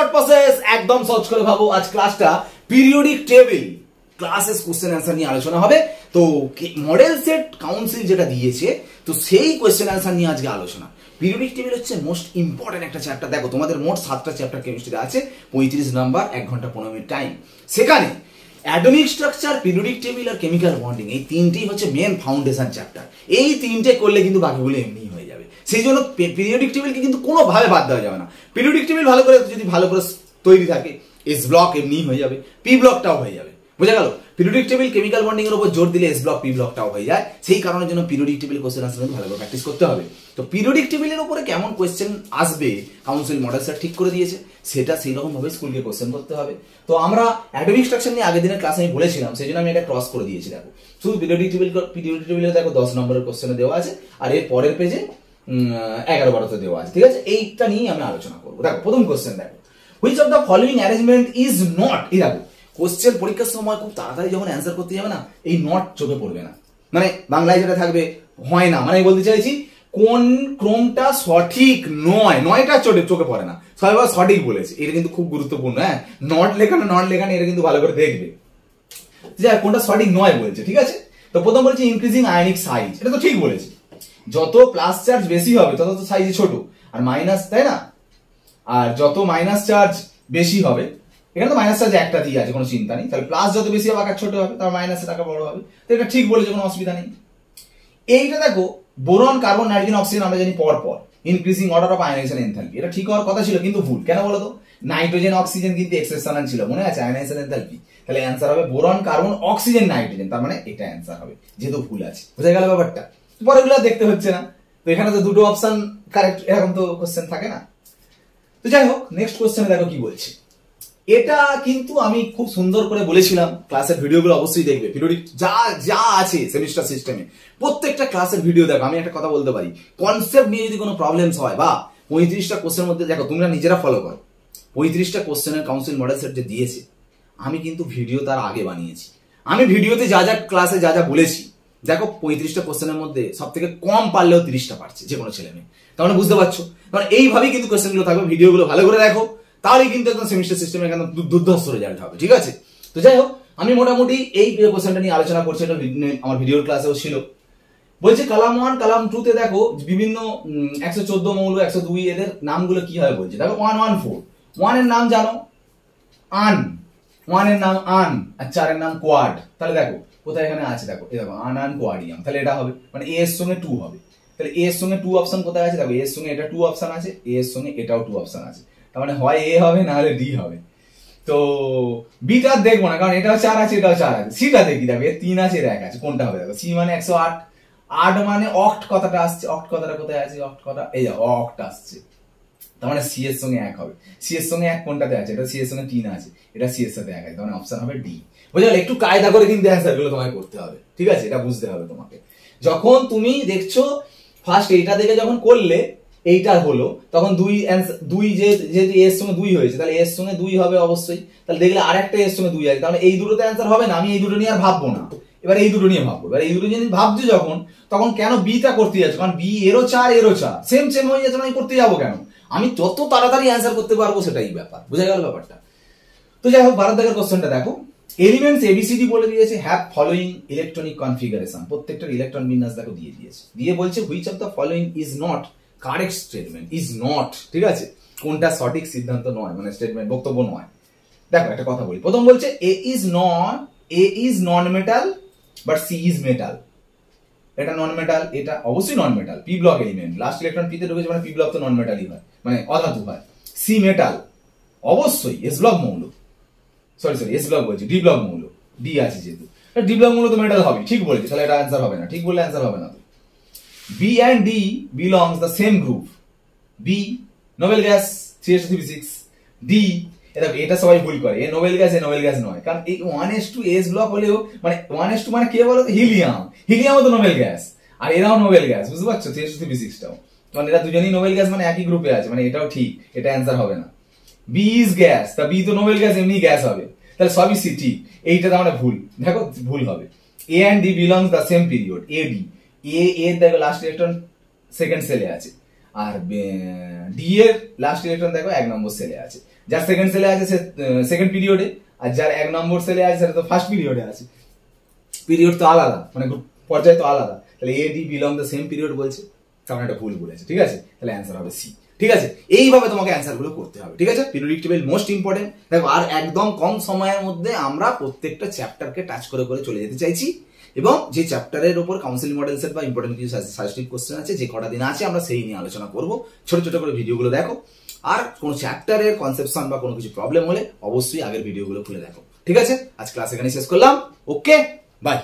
Short process, একদম সহজ করে ভাবো। আজ ক্লাসটা periodic table classes question answer নিয়ে আলোচনা হবে। তো মডেল সেট কাউন্সিল যেটা দিয়েছে, তো সেই কোশ্চেন অ্যান্সার নিয়ে আজকে আলোচনা। পিরিয়ডিক টেবিল হচ্ছে মোস্ট ইম্পর্টেন্ট একটা চ্যাপ্টার। দেখো তোমাদের মোট 7টা চ্যাপ্টার কেমিস্ট্রিতে আছে, 35 নাম্বার, 1 ঘন্টা 15 মিনিট টাইম। সেখানে অ্যাটমিক স্ট্রাকচার, পিরিয়ডিক টেবিল আর কেমিক্যাল বন্ডিং, এই তিনটেই হচ্ছে মেন ফাউন্ডেশন চ্যাপ্টার। এই তিনটে করলে কিন্তু বাকিগুলো এমনি হয়ে যাবে। সেই জন্য পিরিয়ডিক টেবিলকে কিন্তু কোনোভাবে বাদ দেওয়া যাবে না। পিরিয়ডিক টেবিল ভালো করে যদি ভালো করে তৈরি থাকে, এস ব্লক এমনি হয়ে যাবে, পি ব্লকটাও হয়ে যাবে। বোঝা গেল? পিরিয়ডিক টেবিল কেমিক্যাল বন্ডিং এর উপর জোর দিলে এস ব্লক পি ব্লকটাও হয়ে যায়। সেই কারণের জন্য পিরিয়ডিক টেবিল কোশ্চেন আনসার ভালো করে প্র্যাকটিস করতে হবে। তো পিরিয়ডিক টেবিলের উপরে কেমন কোশ্চেন আসবে কাউন্সিল মডেল স্যার ঠিক করে দিয়েছে, সেটা সেই রকম ভাবে স্কুলকে কোশ্চেন করতে হবে। তো আমরা অ্যাটমিক স্ট্রাকচার নিয়ে আগের দিনের ক্লাসে আমি বলেছিলাম, সেই জন্য আমি এটা ক্রস করে দিয়েছি। দেখো শুধু পিরিয়ডিক টেবিলে দেখো 10 নম্বরের কোশ্চেনে দেওয়া আছে, আর এর পরের পেজে 11-12তে দেওয়া আছে। ঠিক আছে, এইটা নিয়ে আমি আলোচনা করবো। দেখো প্রথম কোশ্চেন, দেখো which of the following arrangement is not, এই দেখো কোশ্চেন পরীক্ষার সময় খুব তাড়াতাড়ি যখন অ্যান্সার করতে যাবে না, এই নট চোখে পড়বে না। মানে বাংলায় যেটা থাকবে হয় না, মানে বলতে চাইছি কোন ক্রমটা সঠিক নয়, নয়টা চোখে পড়ে না, সবাই সঠিক বলেছে। এটা কিন্তু খুব গুরুত্বপূর্ণ। হ্যাঁ, নট লেখানো নট লেখানো এটা কিন্তু ভালো করে দেখবে যে কোনটা সঠিক নয় বলছে। ঠিক আছে, তো প্রথম বলেছে ইনক্রিজিং আয়নিক সাইজ, এটা তো ঠিক বলেছে। যত প্লাস চার্জ বেশি হবে তত তো সাইজ ছোট, আর মাইনাস, তাই না? আর যত মাইনাস চার্জ বেশি হবে, এখানে তো মাইনাস চার্জ একটা দিয়ে আছে, কোনো চিন্তা নেই। তাহলে প্লাস যত বেশি হবে আকার ছোট হবে, তার মাইনাসের আকার বড় হবে। তো এটা ঠিক বলেছে, কোনো অসুবিধা নেই। এইটা দেখো বোরন, কার্বন, নাইট্রোজেন, অক্সিজেন আমরা জানি পর পর increasing order of ionisation enthalpy, এটা ঠিক হওয়ার কথা ছিল কিন্তু ভুল। কেন বলো তো? নাইট্রোজেন অক্সিজেন কিন্তু এক্সেপশনাল ছিল, মনে আছে? আয়নাইজেশন এনথালপি, তাহলে অ্যান্সার হবে বোরন, কার্বন, অক্সিজেন, নাইট্রোজেন। তার মানে এটা অ্যান্সার হবে, যেহেতু ভুল আছে। বুঝা গেল ব্যাপারটা? পরেগুলো দেখতে হচ্ছে না, তো এখানে তো দুটো অপশন কারেক্ট, এরকম তো কোশ্চেন থাকে না। তো যাই হোক, নেক্সট কোশ্চেনে দেখো কি বলছে। এটা কিন্তু আমি খুব সুন্দর করে বলেছিলাম, ক্লাসের ভিডিওগুলো অবশ্যই দেখবে। পিরিয়ডিক যা যা আছে সেমিস্টার সিস্টেমে প্রত্যেকটা ক্লাসের ভিডিও দেখো। আমি একটা কথা বলতে পারি, কনসেপ্ট নিয়ে যদি কোনো প্রবলেমস হয় বা 35টা কোশ্চেনের মধ্যে দেখো, তোমরা নিজেরা ফলো করো, 35টা কোশ্চেনের কাউন্সিল মডেল সেট যে দিয়েছে, আমি কিন্তু ভিডিও তার আগে বানিয়েছি। আমি ভিডিওতে যা যা ক্লাসে যা যা বলেছি, দেখো 35টা কোশ্চেনের মধ্যে সব থেকে কম পারলেও 30টা পারছে যে কোনো ছেলে মেয়ে। তার মানে বুঝতে পারছো, কারণ এইভাবেই কিন্তু কোশ্চেনগুলো থাকবে। ভিডিওগুলো ভালো করে দেখো, তাহলে কিন্তু একদম সেমিস্টার সিস্টেমে একদম দুর্ধর্ষ রেজাল্ট হবে। ঠিক আছে, তো যাই হোক, আমি মোটামুটি এই কোশ্চেনটা নিয়ে আলোচনা করছি, এটা আমার ভিডিওর ক্লাসেও ছিল। বলছে কালাম 1 কালাম 2 তে দেখো বিভিন্ন 114 মৌল, 102, এদের নামগুলো কি হয় বলছে। দেখো 114, 1 এর নাম জানো, আন, 1 এর নাম আন, আর 4 এর নাম কোয়াড। তাহলে দেখো কোথায় এখানে আছে, দেখো এই দেখো আন কোয়াডিয়াম, তাহলে এটা হবে, মানে এ এর সঙ্গে 2 হবে। তাহলে এ এর সঙ্গে 2 অপশন কোথায় আছে, দেখো এ এর সঙ্গে এটা 2 অপশন আছে, এ এর সঙ্গে এটাও 2 অপশন আছে। তার মানে হয় এ হবে, না হলে ডি হবে। তো বিটা দেখবো না, কারণ এটাও 4 আছে, এটাও 4 আছে। সিটা দেখি, দেখো 3 আছে, 1 আছে, কোনটা হবে? দেখো সি মানে 108, 8 মানে অক্ট কথাটা আসছে, অক্ট কথাটা কোথায় আছে? অক্ট কথা এই যে অক্ট আসছে, তার মানে সি এর সঙ্গে 1 হবে। সি এর সঙ্গে 1 কোনটাতে আছে? এটা সি এর সঙ্গে 3 আছে, এটা সি এর সাথে 1 আছে, তার মানে অপশন হবে ডি। বুঝলে? একটু কায়দা করে কিন্তু অ্যান্সার গুলো তোমায় করতে হবে। ঠিক আছে, এটা বুঝতে হবে তোমাকে। যখন তুমি দেখছো ফার্স্ট এইটা দেখে যখন করলে এইটা হলো, তখন 2 যেহেতু এর সঙ্গে 2 হয়েছে, তাহলে এর সঙ্গে 2 হবে অবশ্যই। তাহলে দেখলে আরেকটা এর সঙ্গে 2 আছে, তাহলে এই দুটোতে অ্যান্সার হবে না। আমি এই দুটো নিয়ে আর ভাববো না, এবার এই দুটো নিয়ে ভাববো। এবার এই দুটো নিয়ে ভাবছো যখন, তখন কেন বিটা করতে যাচ্ছ? কারণ বি এরও 4 এরও 4 সেম সেম হয়ে যাচ্ছে, আমি করতে যাবো কেন? আমি যত তাড়াতাড়ি অ্যান্সার করতে পারবো সেটাই ব্যাপার। বুঝা গেল ব্যাপারটা? তো যাই হোক, 12 দাগের কোশ্চেনটা দেখো। এলিমেন্টস এবিসিডি বলে দিয়েছে, হ্যাভ ফলোইং ইলেকট্রনিক কনফিগারেশন, প্রত্যেকটার ইলেকট্রন বিন্যাস দেখো দিয়ে দিয়েছে। দিয়ে বলছে which of the following is not correct statement, is not. ঠিক আছে, কোনটা সঠিক সিদ্ধান্ত নয়, মানে স্টেটমেন্ট, বক্তব্য নয়। দেখো একটা কথা বলি, প্রথম বলছে A is non metal but C is metal. এটা নন মেটাল, এটা অবশ্যই non metal, P block element, last electron P তে ঢুকেছে, মানে পি ব্লক তো নন মেটালই হয়, মানে অধাতু হয়। সি মেটাল, অবশ্যই এস ব্লক মৌল, সরি এস ব্লক বলছি, ডি ব্লক মৌল, ডি আছে যেহেতু, ডি ব্লক মৌল তো মেটাল হবে। ঠিক বলেছি, তাহলে এটা অ্যান্সার হবে না, ঠিক বললে অ্যান্সার হবে না। B and D belongs the same group. B noble gas, CH3 D এটা সবাই ভুল করে, A noble gas, A noble gas নয়, কারণ এই 1s2 এস ব্লক হলেও, মানে 1s2 মানে কে বলো? হিলিয়াম, হিলিয়ামও তো নোবেল গ্যাস, আর এরাও নোবেল গ্যাস। বুঝতে পারছো? CH3 কারণ এরা দুজনেই নোবেল গ্যাস, মানে একই গ্রুপে আছে, মানে এটাও ঠিক, এটা অ্যান্সার হবে না। বি ইজ গ্যাস, তা বি তো নোবেল গ্যাস, এমনি গ্যাস হবে, তাহলে সবই সি ঠিক। এইটা তার মানে ভুল, দেখো ভুল হবে। A and D belongs the same period, A D, A দেখো লাস্ট ইলেকট্রন সেকেন্ড সেলে আছে, আর ডি এর লাস্ট ইলেকট্রন দেখো 1 নম্বর সেলে আছে, যার সেকেন্ড সেলে আছে সে সেকেন্ড পিরিয়ডে, আর যার 1 নম্বর সেলে আছে সেটা তো ফার্স্ট পিরিয়ডে আছে। পিরিয়ড তো আলাদা, মানে পর্যায় তো আলাদা, তাহলে A D belong the same period বলছে, কারণ একটা ভুল বলেছে, ঠিক আছে, তাহলে অ্যান্সার হবে সি। ঠিক আছে, এইভাবে তোমাকে অ্যান্সার গুলো করতে হবে। ঠিক আছে, পিরিয়ডিক টেবিল মোস্ট ইম্পর্টেন্ট। দেখো আর একদম কম সময়ের মধ্যে আমরা প্রত্যেকটা চ্যাপ্টারকে টাচ করে করে চলে যেতে চাইছি, এবং যে চ্যাপ্টারের উপর কাউন্সিল মডেল সেট বা ইম্পর্টেন্ট কিছু সাজেস্টিভ কোশ্চেন আছে, যে কটা দিন আছে আমরা সেই নিয়ে আলোচনা করব। ছোট ছোট করে ভিডিওগুলো দেখো, আর কোনো চ্যাপ্টারের কনসেপশন বা কোনো কিছু প্রবলেম হলে অবশ্যই আগের ভিডিওগুলো খুলে দেখো। ঠিক আছে, আজ ক্লাস এখানে শেষ করলাম। ওকে, বাই।